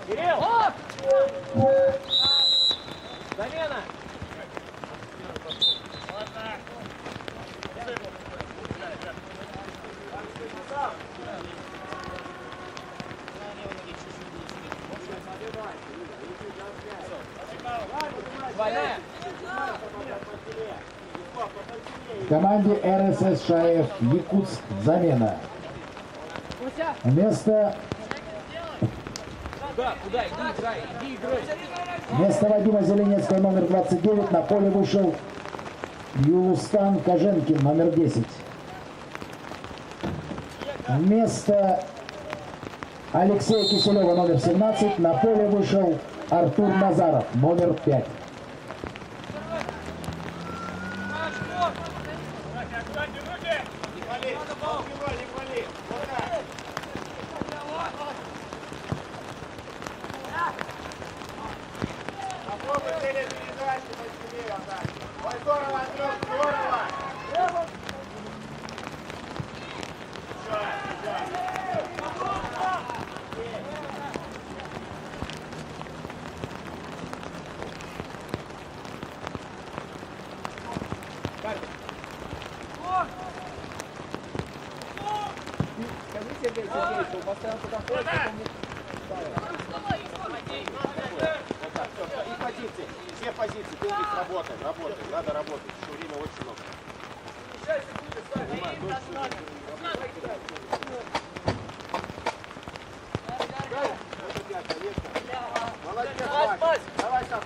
Кирилл! Замена! Двойная! В команде РСС Шаев Якутск замена. Вместо Куда? Иди играй! Вместо Вадима Зеленецкого номер 29 на поле вышел Юлустан Коженкин номер 10. Вместо Алексея Киселева номер 17 на поле вышел Артур Назаров номер 5. Здорово, Андрюх, здорово! Скажи Сергей Сергеевич, что постоянно туда ходит, И позиции, все позиции, ты здесь работай, надо работать, еще время очень много. Молодец, Вась, давай сам.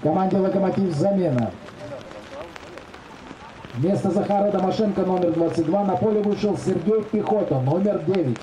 Команде «Локомотив» замена. Вместо Захара Домашенко номер 22 на поле вышел Сергей Пехота, номер 9.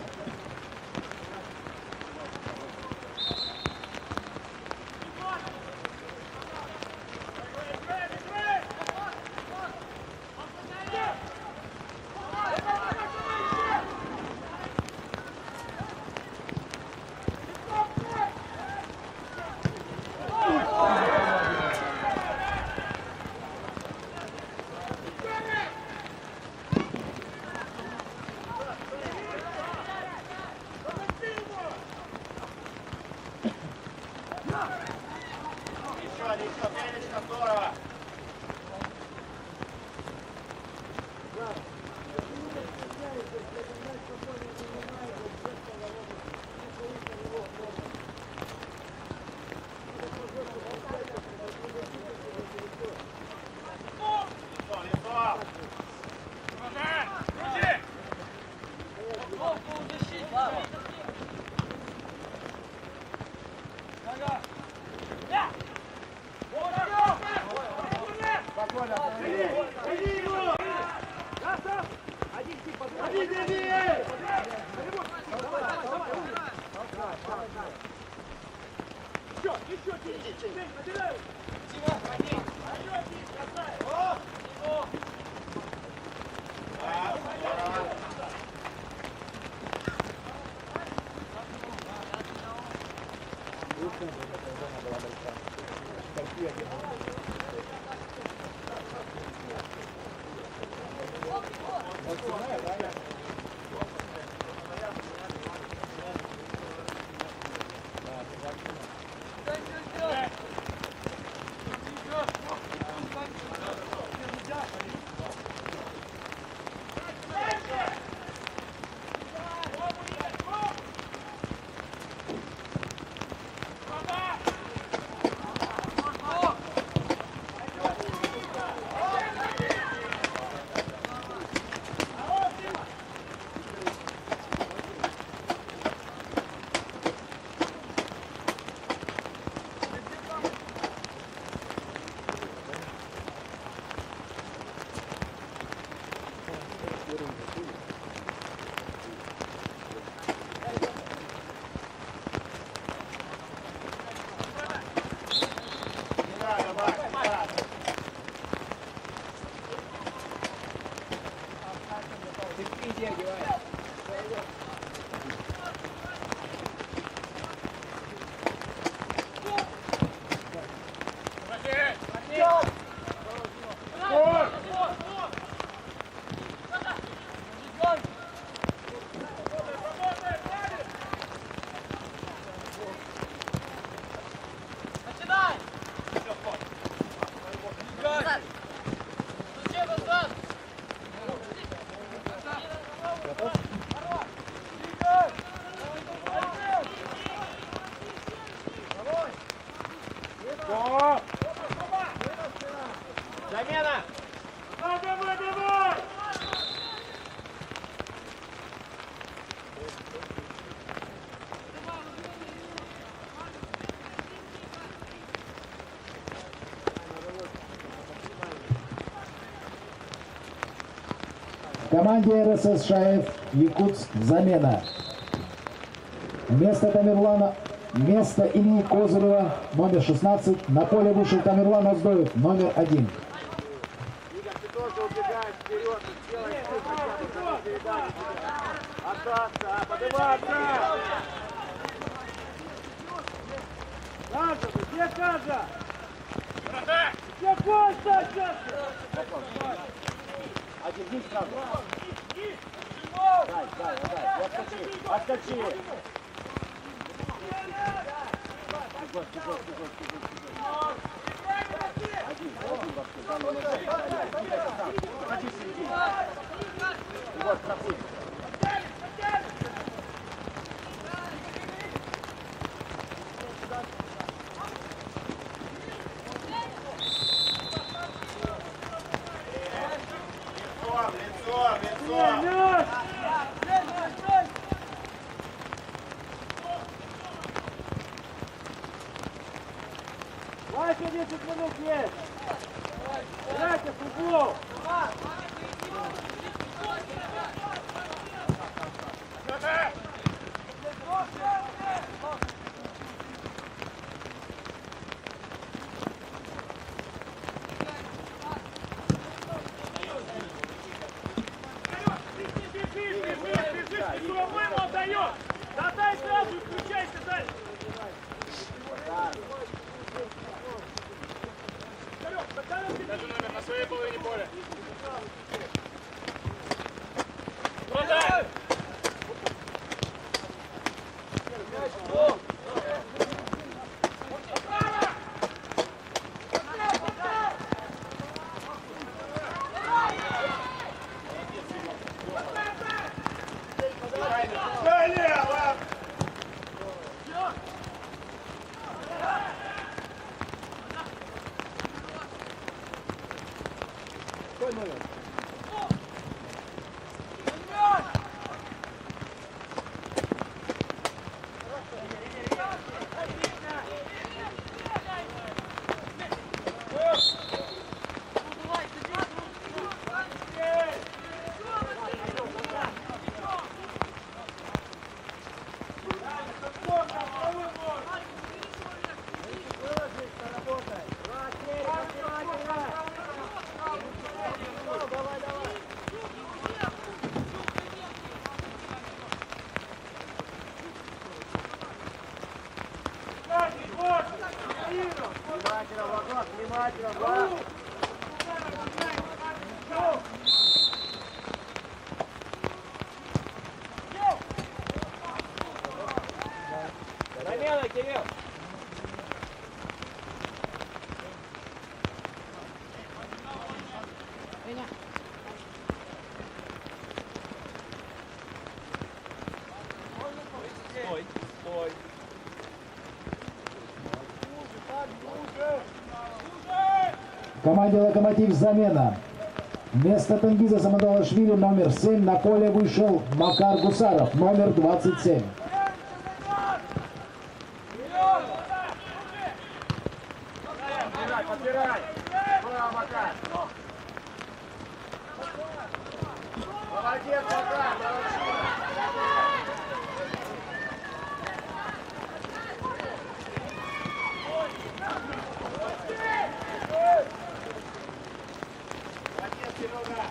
Ничего, Фенечка, здорово. Замена! Давай, давай! В команде РСС Шаев Якутск замена. Вместо Ильи Козырева номер 16 на поле вышел Тамерлан Оздоев номер 1. Игорь, ты тоже убегаешь вперед и делаешь хотя бы передачу. Остаться, подниматься! Кажа, где Кажа? Где Костя сейчас? Один, здесь сразу. Дай, отскочи, отскочи. Ходи в середину. Вот, проходи. Лицо. Еще 10 минут есть. Играйте в футбол. Бежишь, кому ему отдаешь? Задай сразу и включайся дальше. Даже номер на своей половине поля. Подай! Внимательно, вокруг, внимательно, да. Замена, Кирилл. Стой, стой. В команде «Локомотив» замена. Вместо Тенгиза Самодалашвили номер 7 на поле вышел Макар Гусаров, номер 27. Подбирай! Браво, Макар! Молодец, Макар! Молодец, Серега!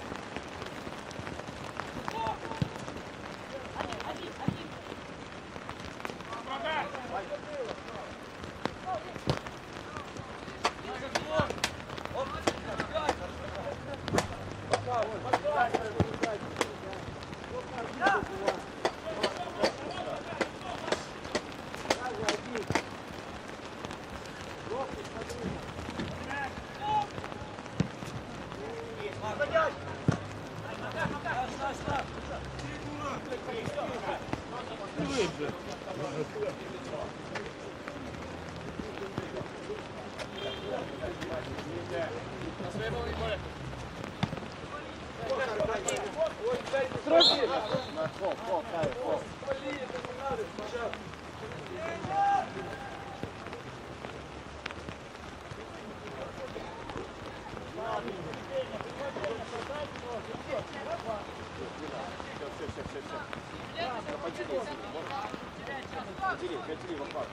Катили в обхват.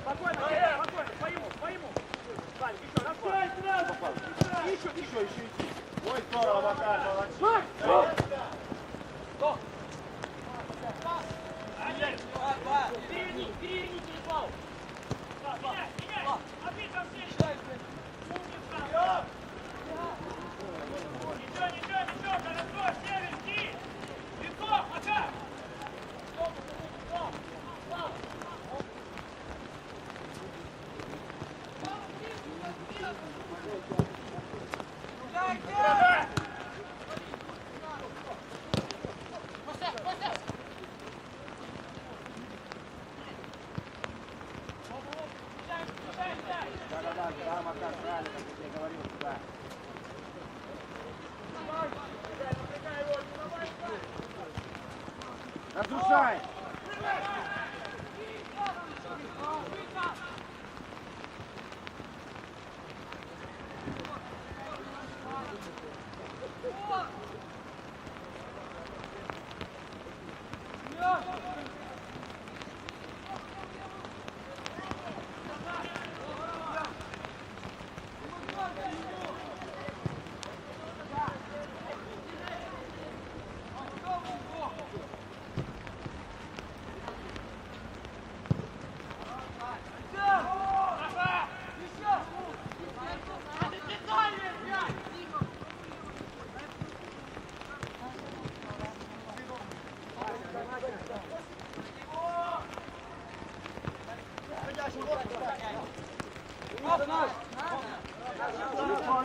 Спокойно,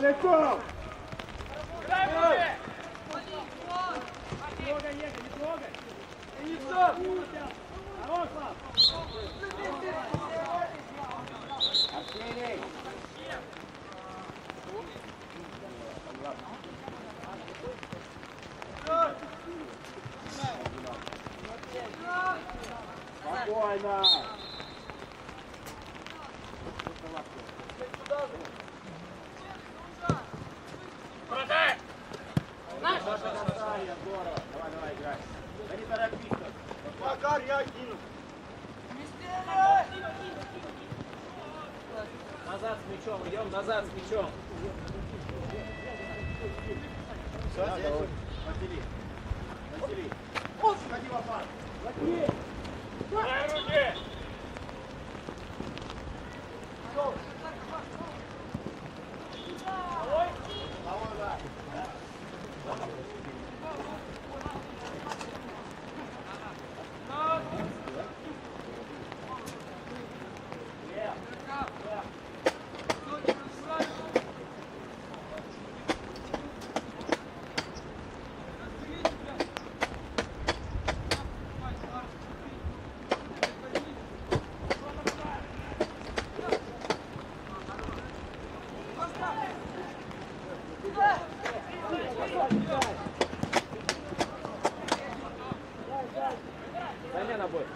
Легко! Спокойно! Давай, играй. Да не торопись. Макар, я кину. Назад с мячом, идем назад с мячом. Все, Василий. Василий. Сходи в опас. Дай руки! Замена будет.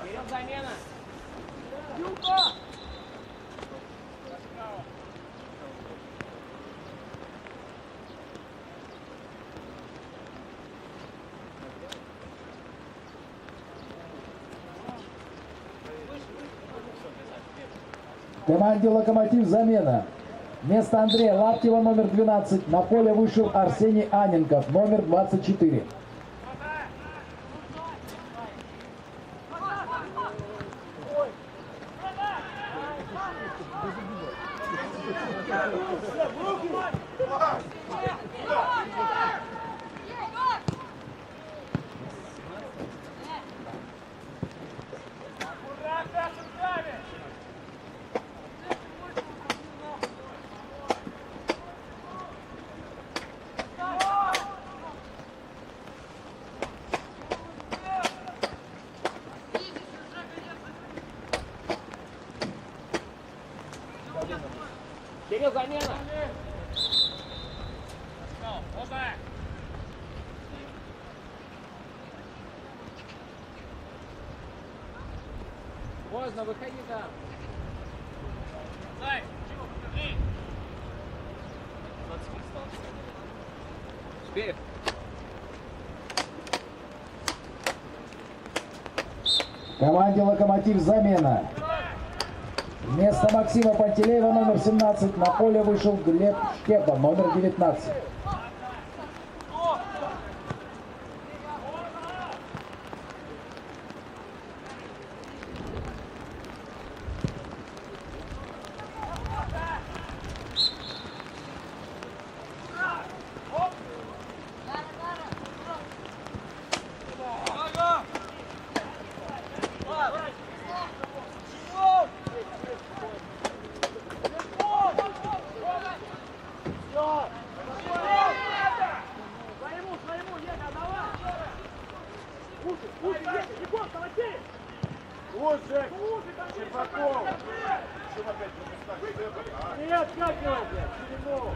Берем замена. Команде «Локомотив» замена. Вместо Андрея Лаптева номер 12 на поле вышел Арсений Аненков номер 24. Кирилл, замена. Поздно, выходи там. Успеет. Команде «Локомотив» замена. Вместо Максима Пантелеева номер 17 на поле вышел Глеб Штепа номер 19. Своему, Ека, давай! Уши, Егор, колотей! Лучше! Черпаков! Чем опять пропускать? Не отскакивайте! Черенов!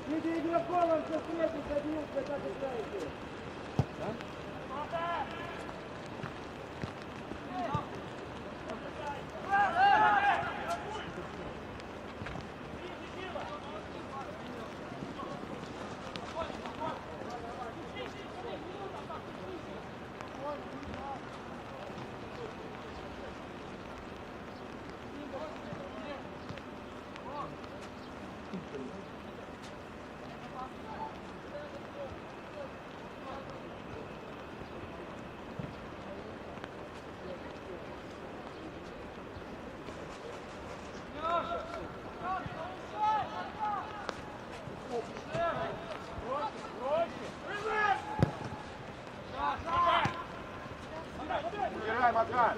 Идите игроком, все встретить, одиночка, как играете. Убирай, Макар!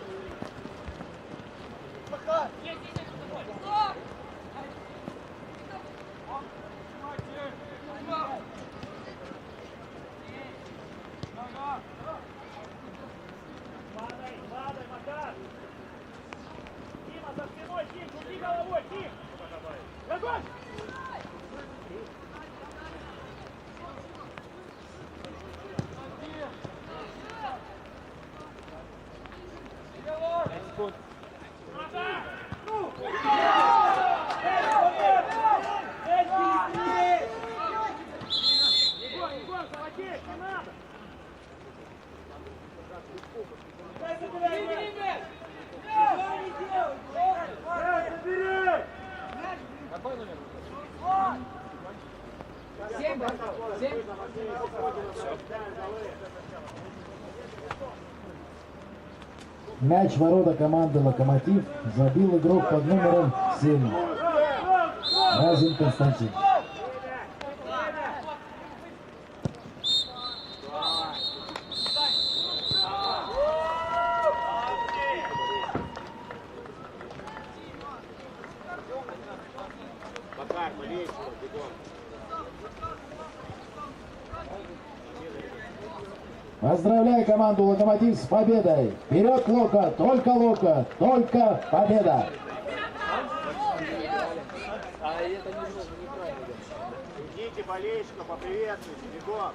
Падай, Макар! Дима, за спиной, Дим, крути головой, Дим! Огонь! Егор, заводись, не надо! Какой номер? 7. Мяч в ворота команды «Локомотив» забил игрок под номером 7. Разин Константин. Макар, Малейчиков, бегом. Поздравляю команду «Локомотив» с победой! Вперед, Лока! Только Лока! Только победа! Идите, болельщиков, поприветствуйте, бегом.